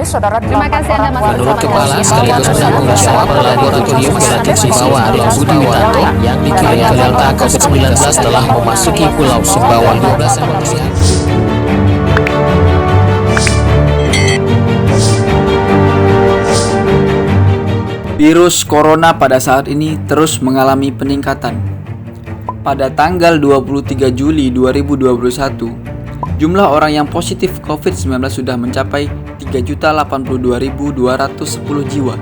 Terima kasih Anda masih Menurut bersama Kepala kami. sekaligus penanggung jawab Laboratorium Kreatif Sumbawa Arif Budi Witanto yang dikirim ke Delta COVID-19 telah memasuki Pulau Sumbawa 12 Indonesia. Virus corona pada saat ini terus mengalami peningkatan. Pada tanggal 23 Juli 2021, jumlah orang yang positif COVID-19 sudah mencapai 3.082.210 jiwa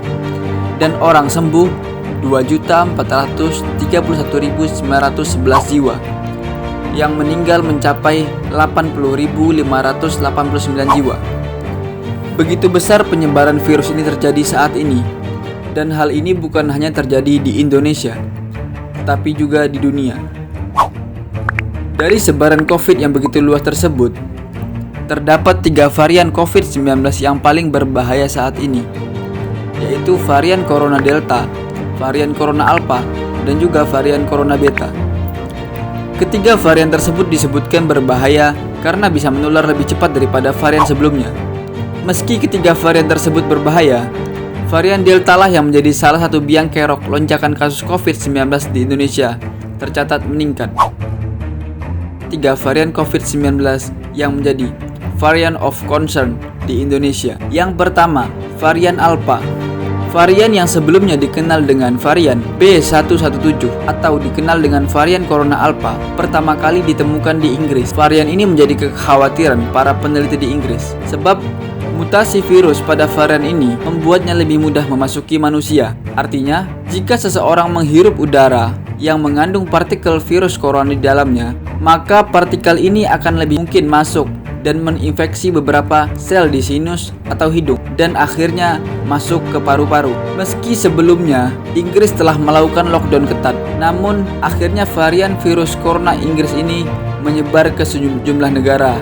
dan orang sembuh 2.431.911 jiwa. Yang meninggal mencapai 80.589 jiwa. Begitu besar penyebaran virus ini terjadi saat ini. Dan hal ini bukan hanya terjadi di Indonesia, tapi juga di dunia. Dari sebaran COVID yang begitu luas tersebut, terdapat 3 varian COVID-19 yang paling berbahaya saat ini, yaitu varian Corona Delta, varian Corona Alpha, dan juga varian Corona Beta. Ketiga varian tersebut disebutkan berbahaya karena bisa menular lebih cepat daripada varian sebelumnya. Meski ketiga varian tersebut berbahaya, varian Delta lah yang menjadi salah satu biang kerok lonjakan kasus COVID-19 di Indonesia tercatat meningkat. 3 varian COVID-19 yang menjadi varian of concern di Indonesia. Yang pertama, varian Alpha. Varian yang sebelumnya dikenal dengan varian B117 atau dikenal dengan varian Corona Alpha pertama kali ditemukan di Inggris. Varian ini menjadi kekhawatiran para peneliti di Inggris sebab mutasi virus pada varian ini membuatnya lebih mudah memasuki manusia. Artinya, jika seseorang menghirup udara yang mengandung partikel virus corona di dalamnya, maka partikel ini akan lebih mungkin masuk dan menginfeksi beberapa sel di sinus atau hidung dan akhirnya masuk ke paru-paru. Meski sebelumnya Inggris telah melakukan lockdown ketat, namun akhirnya varian virus corona Inggris ini menyebar ke sejumlah negara.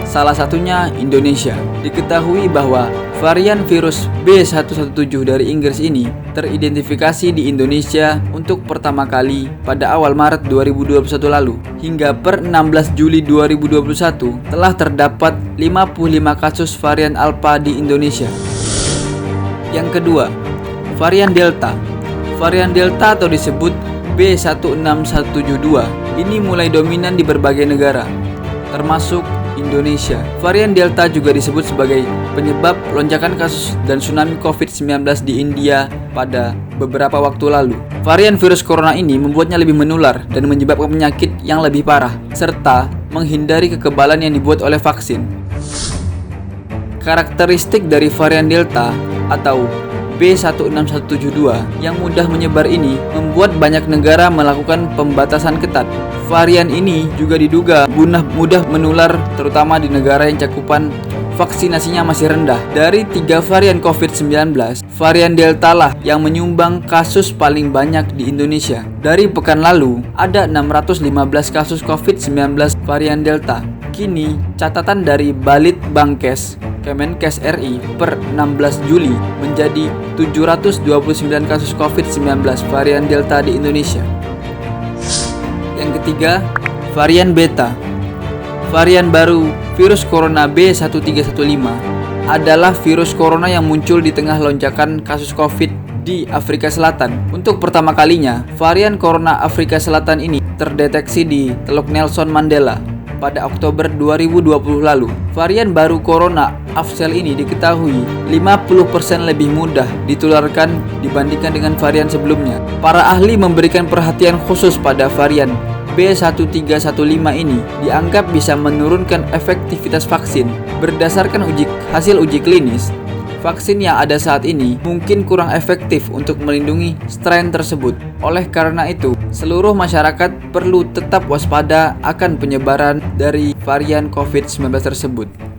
Salah satunya Indonesia. Diketahui bahwa varian virus B117 dari Inggris ini teridentifikasi di Indonesia untuk pertama kali pada awal Maret 2021 lalu. Hingga per 16 Juli 2021 telah terdapat 55 kasus varian Alpha di Indonesia. Yang kedua, varian Delta. Varian Delta atau disebut B16172 ini mulai dominan di berbagai negara, termasuk Indonesia. Varian Delta juga disebut sebagai penyebab lonjakan kasus dan tsunami COVID-19 di India pada beberapa waktu lalu. Varian virus corona ini membuatnya lebih menular dan menyebabkan penyakit yang lebih parah, serta menghindari kekebalan yang dibuat oleh vaksin. Karakteristik dari varian Delta atau B16172 yang mudah menyebar ini membuat banyak negara melakukan pembatasan ketat. Varian ini juga diduga mudah menular terutama di negara yang cakupan vaksinasinya masih rendah. Dari 3 varian COVID-19, varian Delta lah yang menyumbang kasus paling banyak di Indonesia. Dari pekan lalu, ada 615 kasus COVID-19 varian Delta. Kini, catatan dari Balitbangkes Kemenkes RI per 16 Juli menjadi 729 kasus COVID-19 varian Delta di Indonesia. Yang ketiga, varian Beta. Varian baru virus corona B1315 adalah virus corona yang muncul di tengah lonjakan kasus COVID di Afrika Selatan. Untuk pertama kalinya, varian corona Afrika Selatan ini terdeteksi di Teluk Nelson Mandela pada Oktober 2020 lalu. Varian baru corona Afsel ini diketahui 50% lebih mudah ditularkan dibandingkan dengan varian sebelumnya. Para ahli memberikan perhatian khusus pada varian B1315 ini dianggap bisa menurunkan efektivitas vaksin. Berdasarkan hasil uji klinis, vaksin yang ada saat ini mungkin kurang efektif untuk melindungi strain tersebut. Oleh karena itu, seluruh masyarakat perlu tetap waspada akan penyebaran dari varian COVID-19 tersebut.